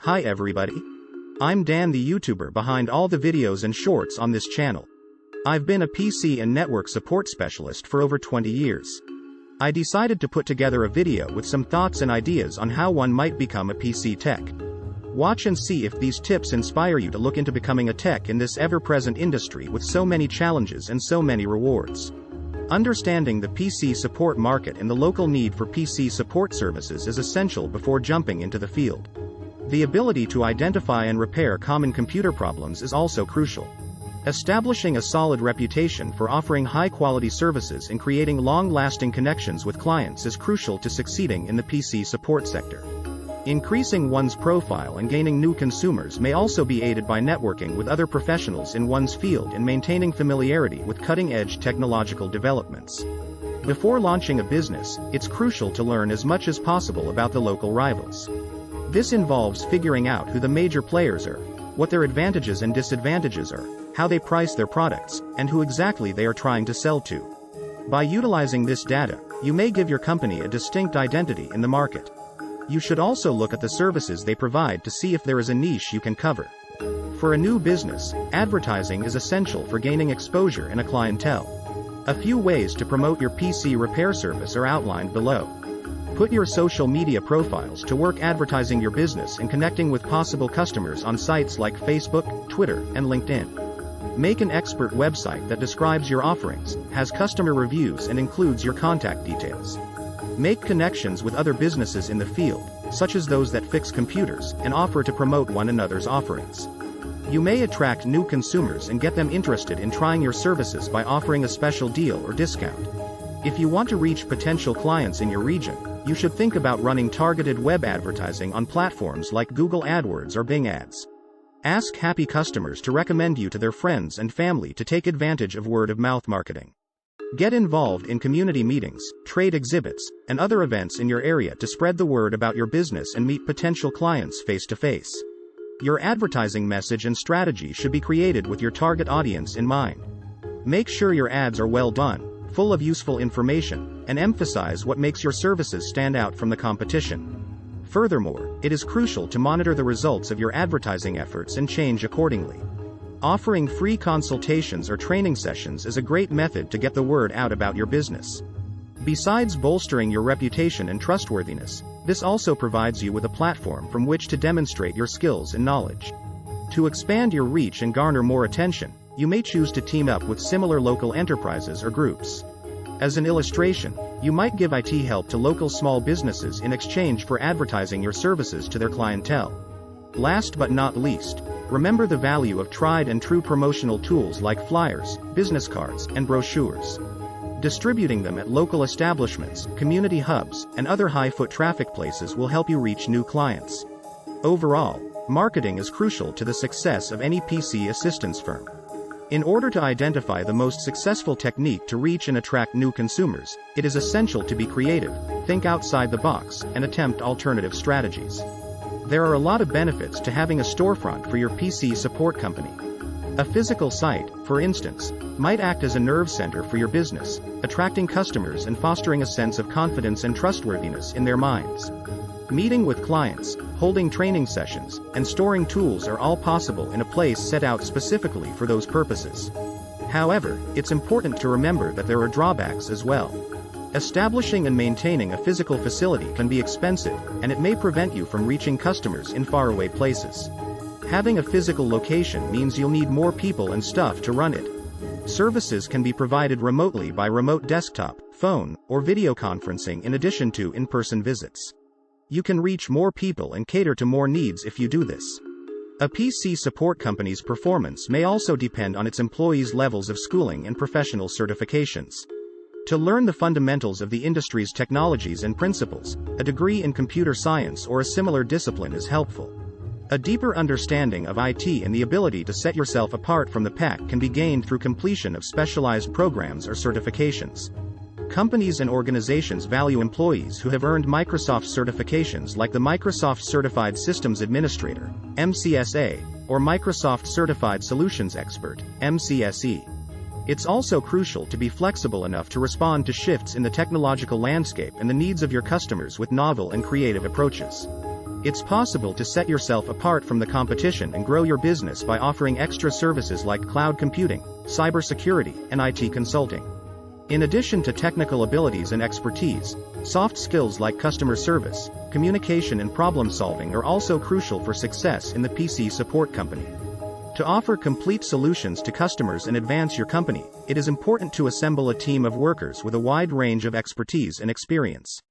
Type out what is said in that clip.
Hi everybody. I'm Dan, the YouTuber behind all the videos and shorts on this channel. I've been a PC and network support specialist for over 20 years. I decided to put together a video with some thoughts and ideas on how one might become a PC tech. Watch and see if these tips inspire you to look into becoming a tech in this ever-present industry with so many challenges and so many rewards. Understanding the PC support market and the local need for PC support services is essential before jumping into the field. The ability to identify and repair common computer problems is also crucial. Establishing a solid reputation for offering high-quality services and creating long-lasting connections with clients is crucial to succeeding in the PC support sector. Increasing one's profile and gaining new consumers may also be aided by networking with other professionals in one's field and maintaining familiarity with cutting-edge technological developments. Before launching a business, it's crucial to learn as much as possible about the local rivals. This involves figuring out who the major players are, what their advantages and disadvantages are, how they price their products, and who exactly they are trying to sell to. By utilizing this data, you may give your company a distinct identity in the market. You should also look at the services they provide to see if there is a niche you can cover. For a new business, advertising is essential for gaining exposure and a clientele. A few ways to promote your PC repair service are outlined below. Put your social media profiles to work advertising your business and connecting with possible customers on sites like Facebook, Twitter, and LinkedIn. Make an expert website that describes your offerings, has customer reviews, and includes your contact details. Make connections with other businesses in the field, such as those that fix computers, and offer to promote one another's offerings. You may attract new consumers and get them interested in trying your services by offering a special deal or discount. If you want to reach potential clients in your region, you should think about running targeted web advertising on platforms like Google AdWords or Bing Ads. Ask happy customers to recommend you to their friends and family to take advantage of word-of-mouth marketing. Get involved in community meetings, trade exhibits, and other events in your area to spread the word about your business and meet potential clients face-to-face. Your advertising message and strategy should be created with your target audience in mind. Make sure your ads are well done, full of useful information, and emphasize what makes your services stand out from the competition. Furthermore, it is crucial to monitor the results of your advertising efforts and change accordingly. Offering free consultations or training sessions is a great method to get the word out about your business. Besides bolstering your reputation and trustworthiness, this also provides you with a platform from which to demonstrate your skills and knowledge. To expand your reach and garner more attention, you may choose to team up with similar local enterprises or groups. As an illustration, you might give IT help to local small businesses in exchange for advertising your services to their clientele. Last but not least, remember the value of tried and true promotional tools like flyers, business cards, and brochures. Distributing them at local establishments, community hubs, and other high-foot traffic places will help you reach new clients. Overall, marketing is crucial to the success of any PC assistance firm. In order to identify the most successful technique to reach and attract new consumers, it is essential to be creative, think outside the box, and attempt alternative strategies. There are a lot of benefits to having a storefront for your PC support company. A physical site, for instance, might act as a nerve center for your business, attracting customers and fostering a sense of confidence and trustworthiness in their minds. Meeting with clients, holding training sessions, and storing tools are all possible in a place set out specifically for those purposes. However, it's important to remember that there are drawbacks as well. Establishing and maintaining a physical facility can be expensive, and it may prevent you from reaching customers in faraway places. Having a physical location means you'll need more people and stuff to run it. Services can be provided remotely by remote desktop, phone, or video conferencing in addition to in-person visits. You can reach more people and cater to more needs if you do this. A PC support company's performance may also depend on its employees' levels of schooling and professional certifications. To learn the fundamentals of the industry's technologies and principles, a degree in computer science or a similar discipline is helpful. A deeper understanding of IT and the ability to set yourself apart from the pack can be gained through completion of specialized programs or certifications. Companies and organizations value employees who have earned Microsoft certifications like the Microsoft Certified Systems Administrator, MCSA, or Microsoft Certified Solutions Expert, MCSE. It's also crucial to be flexible enough to respond to shifts in the technological landscape and the needs of your customers with novel and creative approaches. It's possible to set yourself apart from the competition and grow your business by offering extra services like cloud computing, cybersecurity, and IT consulting. In addition to technical abilities and expertise, soft skills like customer service, communication, and problem solving are also crucial for success in the PC support company. To offer complete solutions to customers and advance your company, it is important to assemble a team of workers with a wide range of expertise and experience.